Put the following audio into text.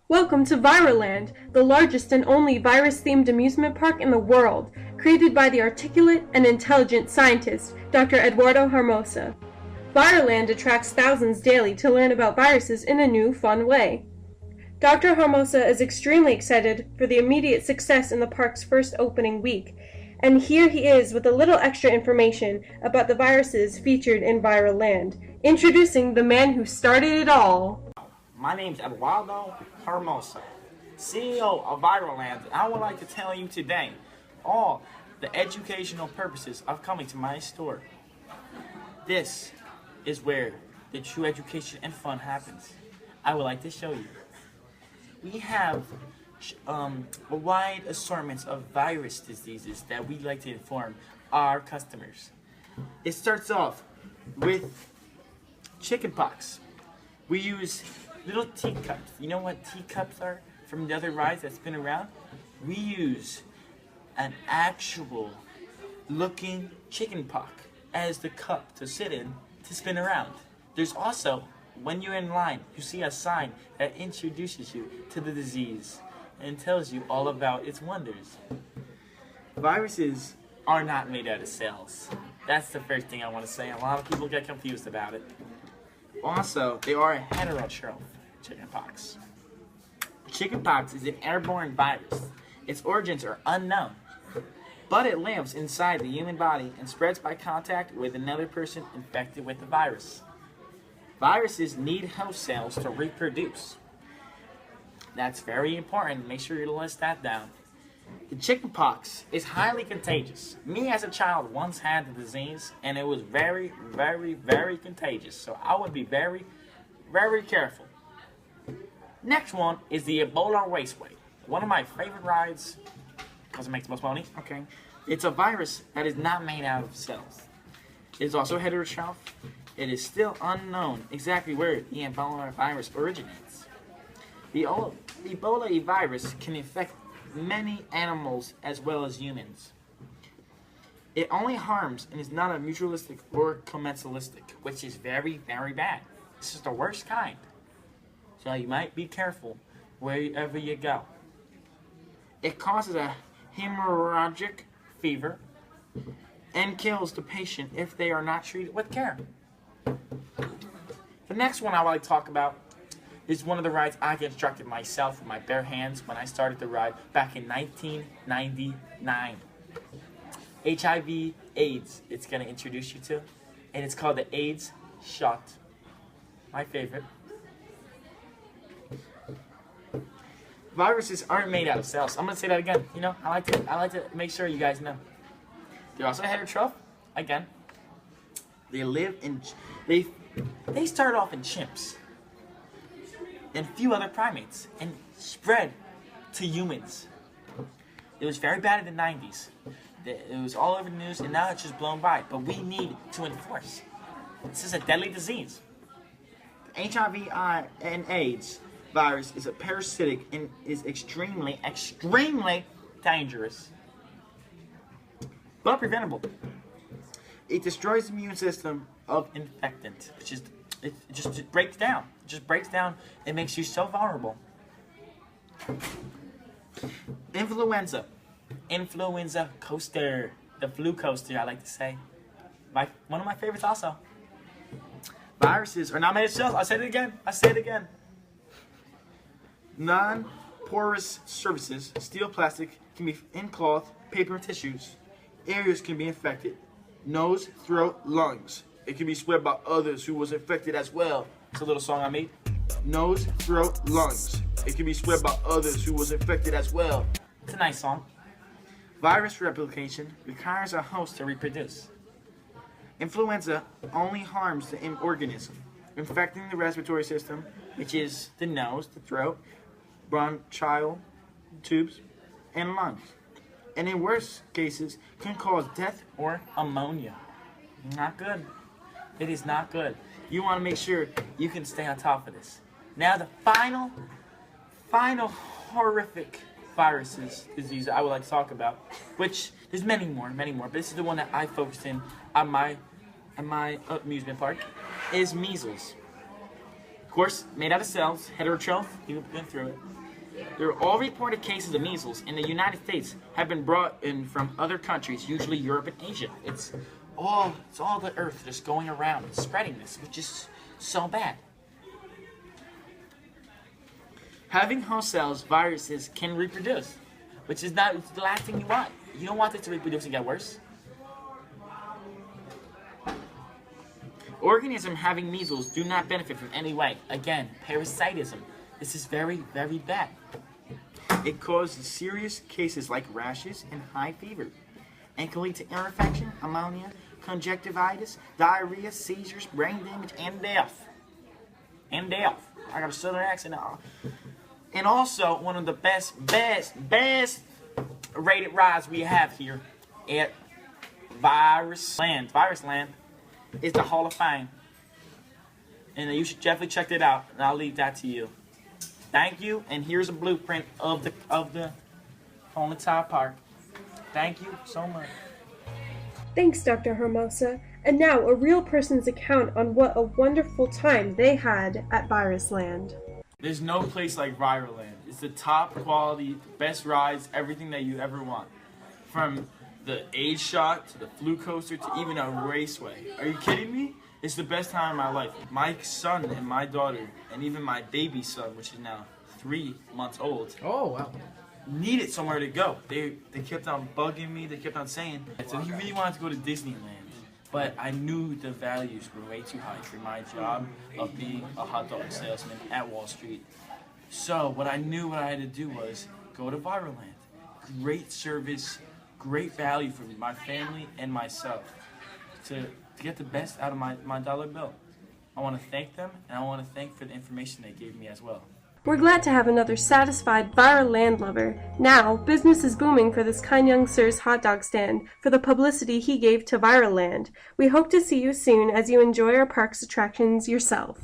Welcome to Viroland, the largest and only virus-themed amusement park in the world, created by the articulate and intelligent scientist, Dr. Eduardo Hermosa. Viroland attracts thousands daily to learn about viruses in a new, fun way. Dr. Hermosa is extremely excited for the immediate success in the park's first opening week, and here he is with a little extra information about the viruses featured in Viroland, introducing the man who started it all. My name's Eduardo Hermosa, CEO of Viroland, and I would like to tell you today all the educational purposes of coming to my store. This is where the true education and fun happens. I would like to show you. We have a wide assortment of virus diseases that we like to inform our customers. It starts off with chickenpox. We use little teacups. You know what teacups are from the other rides that spin around? We use an actual looking chicken pox as the cup to sit in to spin around. There's also, when you're in line, you see a sign that introduces you to the disease and tells you all about its wonders. Viruses are not made out of cells. That's the first thing I want to say. A lot of people get confused about it. Also, they are a heterotroph chickenpox. Chickenpox is an airborne virus. Its origins are unknown, but it lives inside the human body and spreads by contact with another person infected with the virus. Viruses need host cells to reproduce. That's very important. Make sure you list that down. The chickenpox is highly contagious. Me as a child once had the disease, and it was very, very, very contagious. So I would be very, very careful. Next one is the Ebola Raceway. One of my favorite rides, because it makes the most money. Okay. It's a virus that is not made out of cells. It is also heterotroph. It is still unknown exactly where the Ebola virus originates. The Ebola virus can infect many animals as well as humans. It only harms and is not a mutualistic or commensalistic, which is very, very bad. This is the worst kind. So you might be careful wherever you go. It causes a hemorrhagic fever and kills the patient if they are not treated with care. The next one I want to talk about is one of the rides I constructed myself with my bare hands when I started the ride back in 1999. HIV AIDS, it's going to introduce you to, and it's called the AIDS shot. My favorite. Viruses aren't made out of cells. I'm going to say that again. You know, I like to make sure you guys know. They're also heterotroph. Again, they live in they start off in chimps and a few other primates and spread to humans. It was very bad in the 90s. It was all over the news, and now it's just blown by. But we need to enforce. This is a deadly disease. The HIV and AIDS virus is a parasitic and is extremely, extremely dangerous, but preventable. It destroys the immune system of infectant, which is it just breaks down. It just breaks down. It makes you so vulnerable. Influenza coaster, the flu coaster, I like to say. One of my favorites also. Viruses are not made of cells. I say it again. Non-porous surfaces, steel, plastic, can be in cloth, paper, and tissues. Areas can be infected. Nose, throat, lungs. It can be spread by others who was infected as well. It's a little song I made. Nose, throat, lungs. It can be spread by others who was infected as well. It's a nice song. Virus replication requires a host to reproduce. Influenza only harms the organism, infecting the respiratory system, which is the nose, the throat, bronchial tubes, and lungs. And in worse cases, can cause death or pneumonia. Not good. It is not good. You want to make sure you can stay on top of this. Now the final horrific disease I would like to talk about, which there's many more, but this is the one that I focused in on my amusement park, is measles. course, made out of cells, heterotroph, you've been through it. There are all reported cases of measles in the United States have been brought in from other countries, usually Europe and Asia. It's all the earth just going around and spreading this, which is so bad. Having host cells, viruses can reproduce, which is not the last thing you want. You don't want it to reproduce and get worse. Organisms having measles do not benefit from any way. Again, parasitism. This is very, very bad. It causes serious cases like rashes and high fever, and can lead to ear infection, pneumonia, conjunctivitis, diarrhea, seizures, brain damage, and death. And death. I got a southern accent now. And also, one of the best rated rides we have here at Virus Land. Virus Land is the Hall of Fame. And you should definitely check it out, and I'll leave that to you. Thank you, and here's a blueprint of the Ponytail Park. Thank you so much. Thanks, Dr. Hermosa. And now, a real person's account on what a wonderful time they had at Virus Land. There's no place like Viral Land. It's the top quality, best rides, everything that you ever want. From the age shot to the flu coaster to even a raceway. Are you kidding me? It's the best time of my life. My son and my daughter, and even my baby son, which is now 3 months old. Oh, wow. Needed somewhere to go. They kept on bugging me. They kept on saying. So he really wanted to go to Disneyland. But I knew the values were way too high for my job of being a hot dog salesman at Wall Street. So what I knew what I had to do was go to Viral Land. Great service, great value for my family and myself to get the best out of my dollar bill. I want to thank them, and I want to thank for the information they gave me as well. We're glad to have another satisfied Viral Land lover. Now, business is booming for this kind young sir's hot dog stand for the publicity he gave to Viral Land. We hope to see you soon as you enjoy our park's attractions yourself.